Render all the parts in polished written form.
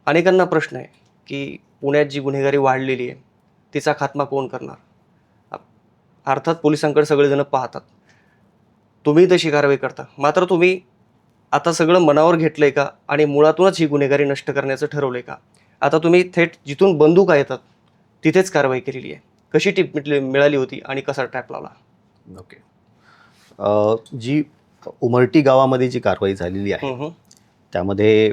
अनेकांना प्रश्न आहे की पुण्यात जी गुन्हेगारी वाढलेली आहे तिचा खात्मा कोण करणार. अर्थात पोलिसांकडे सगळेजण पाहतात, तुम्ही तशी कारवाई करता, मात्र तुम्ही आता सगळं मनावर घेतलंय का आणि मुळातूनच ही गुन्हेगारी नष्ट करण्याचं ठरवलंय का. आता तुम्ही थेट जिथून बंदुका येतात तिथेच कारवाई केलेली आहे. कशी टीप मिळाली होती आणि कसा ट्रॅप लावला. ओके. जी उमरटी गावामध्ये जी कारवाई झालेली आहे त्यामध्ये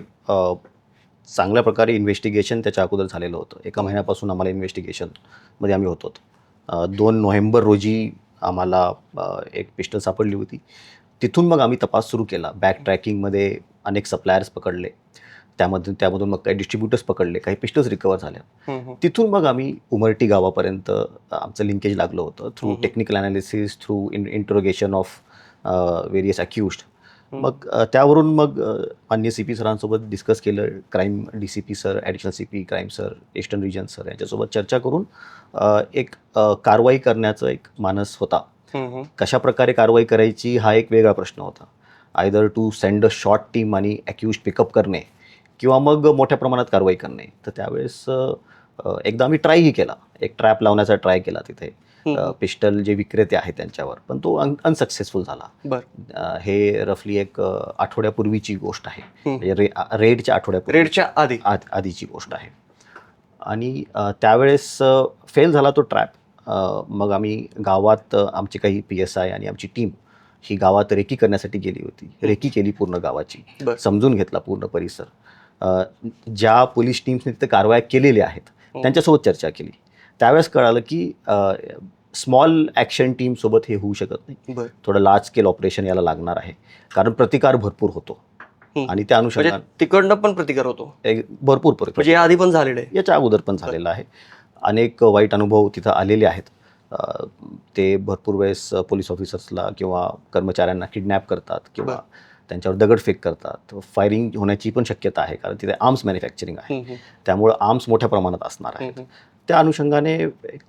चांगल्या प्रकारे इन्व्हेस्टिगेशन त्याच्या अगोदर झालेलं होतं. एका महिन्यापासून आम्हाला इन्व्हेस्टिगेशनमध्ये आम्ही होतो. 2 नोव्हेंबर रोजी आम्हाला एक पिस्टल सापडली होती. तिथून मग आम्ही तपास सुरू केला. बॅक ट्रॅकिंगमध्ये अनेक सप्लायर्स पकडले, त्यामधून मग काही डिस्ट्रीब्युटर्स पकडले, काही पिस्टल्स रिकवर झाल्या. तिथून मग आम्ही उमरटी गावापर्यंत आमचं लिंकेज लागलं होतं through technical analysis, through interrogation of various accused. मग त्यावरून मग माननीय CP सरांसोबत डिस्कस केलं. Crime DCP sir, additional CP crime sir, eastern region sir यांच्यासोबत चर्चा करून एक कारवाई करण्याचा एक मानस होता. कशा प्रकारे कारवाई करायची हा एक वेगळा प्रश्न होता. Either to send a short team आणि अक्युज्ड पिकअप करणे किंवा मग मोठ्या प्रमाणात कारवाई करणे. तर त्यावेळेस एकदा आम्ही ट्रायही केला, एक ट्रॅप लावण्याचा ट्राय केला तिथे पिस्टल जे विक्रेते आहेत त्यांच्यावर, पण तो अनसक्सेसफुल झाला. हे रफली एक आठवड्यापूर्वीची गोष्ट आहे, म्हणजे रेडच्या आधीची गोष्ट आहे. आणि त्यावेळेस फेल झाला तो ट्रॅप. मग आम्ही गावात आमची काही PSI आणि आमची टीम ही गावात रेकी करण्यासाठी गेली होती. रेकी केली पूर्ण गावाची, समजून घेतला पूर्ण परिसर. ज्या पोलीस टीम्सने तिथे कारवाया केलेल्या आहेत त्यांच्यासोबत चर्चा केली. त्यावेळेस कळालं की स्मॉल ॲक्शन टीमसोबत हे होऊ शकत नाही. थोडं लार्ज स्केल ऑपरेशन याला लागणार आहे, कारण प्रतिकार भरपूर होतो. आणि त्या अनुषंगाने तिकडनं पण प्रतिकार होतो भरपूर. म्हणजे या आधी पण झालेलं आहे, याच्या अगोदर पण झालेलं आहे. अनेक वाईट अनुभव तिथं आलेले आहेत. ते भरपूर वेळेस पोलीस ऑफिसर्सला किंवा कर्मचाऱ्यांना किडनॅप करतात किंवा त्यांच्यावर दगडफेक करतात. फायरिंग होण्याची पण शक्यता आहे, कारण तिथे आर्म्स मॅन्युफॅक्चरिंग आहे, त्यामुळं आर्म्स मोठ्या प्रमाणात असणार आहेत. त्या अनुषंगाने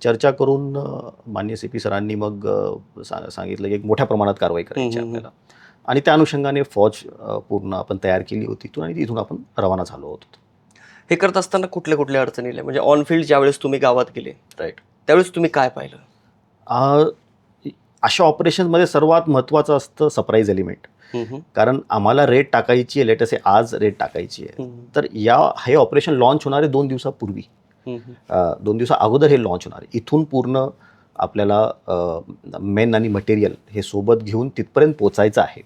चर्चा करून माननीय CP सरांनी मग सांगितलं की एक मोठ्या प्रमाणात कारवाई करायची आपल्याला. आणि त्या अनुषंगाने फौज पूर्ण आपण तयार केली होती आणि तिथून आपण रवाना झालो होतो. हे करत असताना कुठल्या कुठल्या अडचणी आल्या, म्हणजे ऑन फील्ड ज्यावेळेस तुम्ही गावात गेले राईट त्यावेळेस तुम्ही काय पाहिलं. अशा ऑपरेशनमध्ये सर्वात महत्त्वाचं असतं सरप्राईज एलिमेंट. कारण आम्हाला रेड टाकायची आहे, लेटस आज रेड टाकायची आहे, तर हे ऑपरेशन लॉन्च होणारे 2 दिवसापूर्वी, 2 दिवसा अगोदर हे लॉन्च होणार आहे. इथून पूर्ण आपल्याला मेन आणि मटेरियल हे सोबत घेऊन तिथपर्यंत पोचायचं आहे.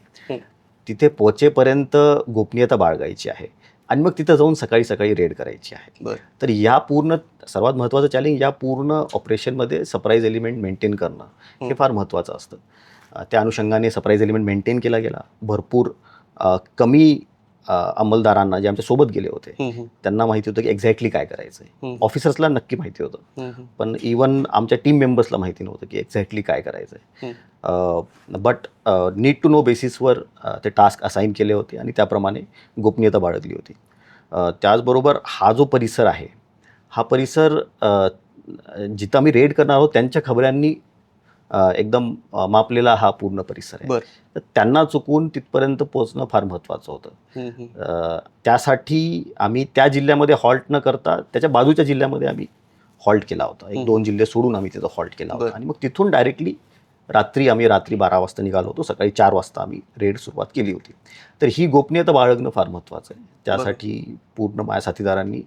तिथे पोचेपर्यंत गोपनीयता बाळगायची आहे आणि मग तिथं जाऊन सकाळी सकाळी रेड करायची आहे. तर या पूर्ण सर्वात महत्त्वाचं चॅलेंज या पूर्ण ऑपरेशनमध्ये सरप्राईज एलिमेंट मेंटेन करणं हे फार महत्त्वाचं असतं. त्या अनुषंगाने सरप्राईज एलिमेंट मेंटेन केला गेला. भरपूर कमी अंमलदारांना जे आमच्या सोबत गेले होते त्यांना माहिती होतं की एक्झॅक्टली काय करायचं आहे. ऑफिसर्सला नक्की माहिती होतं, पण इवन आमच्या टीम मेंबर्सला माहिती नव्हतं की एक्झॅक्टली काय करायचं आहे. बट नीड टू नो बेसिसवर ते टास्क असाईन केले होते आणि त्याप्रमाणे गोपनीयता बाळगली होती. त्याचबरोबर हा जो परिसर आहे, हा परिसर जिथं आम्ही रेड करणार आहोत त्यांच्या खबऱ्यांनी एकदम मापलेला हा पूर्ण परिसर आहे. तर त्यांना चुकून तिथपर्यंत पोहोचणं फार महत्त्वाचं होतं. त्यासाठी आम्ही त्या जिल्ह्यामध्ये हॉल्ट न करता त्याच्या बाजूच्या जिल्ह्यामध्ये आम्ही हॉल्ट केला होता. 1-2 जिल्हे सोडून आम्ही तिथं हॉल्ट केला होता आणि मग तिथून डायरेक्टली रात्री 12 वाजता निघालो होतो. सकाळी 4 वाजता आम्ही रेड सुरुवात केली होती. तर ही गोपनीयता बाळगणं फार महत्त्वाचं आहे. त्यासाठी पूर्ण माझ्या साथीदारांनी,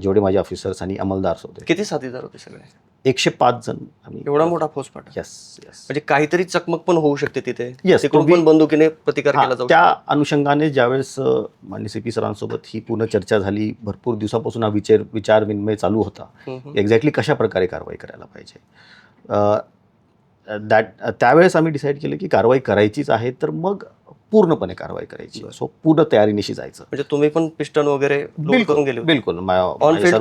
जेवढे माझे ऑफिसर्स आणि अंमलदार होते. किती साथीदार होते सगळे? 105 जण आम्ही. एवढा मोठा फौजफाटा? यस. म्हणजे काहीतरी चकमक पण होऊ शकते तिथे. येस, पण बंदुकीने प्रतिकार केला जाऊ. त्या अनुषंगाने ज्यावेळेस माननीय CP सरांसोबत ही पूर्ण चर्चा झाली, भरपूर दिवसापासून हा विचार विनिमय चालू होता एक्झॅक्टली कशा प्रकारे कारवाई करायला पाहिजे. त्यावेळेस आम्ही डिसाईड केलं की कारवाई करायचीच आहे, तर मग पूर्णपणे कारवाई करायची. सो पूर्ण तयारीनिशी जायचं. म्हणजे तुम्ही पण पिस्टन वगैरे लोड करून गेले? बिलकुल.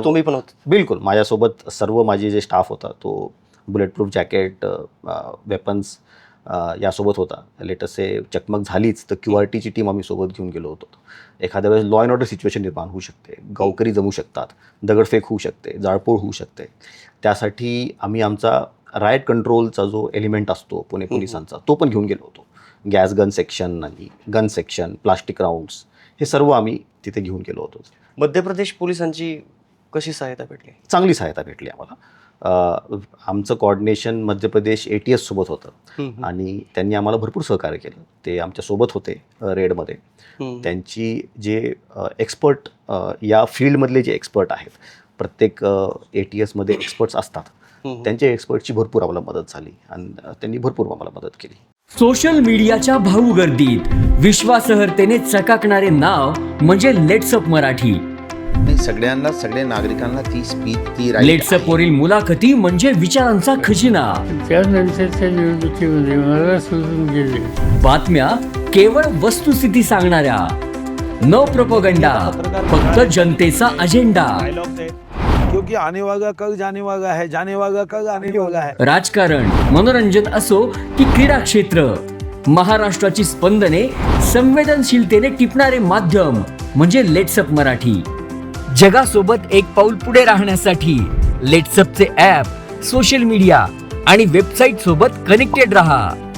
तुम्ही पण होते? बिलकुल. माझ्यासोबत सर्व माझे जे स्टाफ होता तो बुलेट प्रूफ जॅकेट, वेपन्स यासोबत होता. लेटेस्ट चकमक झालीच तर QRTची टीम आम्ही सोबत घेऊन गेलो होतो. एखाद्या वेळेस लॉ अँड ऑर्डर सिच्युएशन निर्माण होऊ शकते, गावकरी जमू शकतात, दगडफेक होऊ शकते, जाळपोळ होऊ शकते. त्यासाठी आम्ही आमचा रायट कंट्रोलचा जो एलिमेंट असतो पुणे पोलिसांचा तो पण घेऊन गेलो होतो. गॅस गन सेक्शन आणि गन सेक्शन, प्लास्टिक राऊंड्स हे सर्व आम्ही तिथे घेऊन गेलो होतो. मध्य प्रदेश पोलिसांची कशी सहायता भेटली? चांगली सहायता भेटली आम्हाला. आमचं कॉर्डिनेशन मध्य प्रदेश ATS सोबत होतं आणि त्यांनी आम्हाला भरपूर सहकार्य केलं. ते आमच्यासोबत होते रेडमध्ये. त्यांची जे एक्सपर्ट या फील्डमधले जे एक्सपर्ट आहेत, प्रत्येक ATSमध्ये एक्सपर्ट्स असतात, त्यांच्या एक्सपर्टची भरपूर आम्हाला मदत झाली आणि त्यांनी भरपूर आम्हाला मदत केली. सोशल मीडियाच्या भाऊ गर्दीत विश्वासार्हतेने चकाकणारे नाव म्हणजे लेट्सअप मराठी. सगळ्यांना, सगळ्या नागरिकांना ती स्पीच, ती लेट्सअप वरील मुलाखती म्हणजे विचारांचा खजिना. त्यानंतरच्या निवडणुकीमध्ये मला सोडून गेले. बातम्या केवळ वस्तुस्थिती सांगणाऱ्या, न प्रोपगंडा, फक्त जनतेचा अजेंडा. क्योंकि आने वाला कल जाने वाला है, जाने वाला कल आने वाला है. राजकारण, मनोरंजन असो की क्रीडा क्षेत्र, महाराष्ट्राची स्पंदने संवेदनशीलतेने टिपणारे माध्यम म्हणजे लेट्सअप मराठी. जगासोबत एक पाऊल पुढे राहण्यासाठी लेट्सअपचे ॲप, सोशल मीडिया आणि वेबसाईट सोबत कनेक्टेड रहा.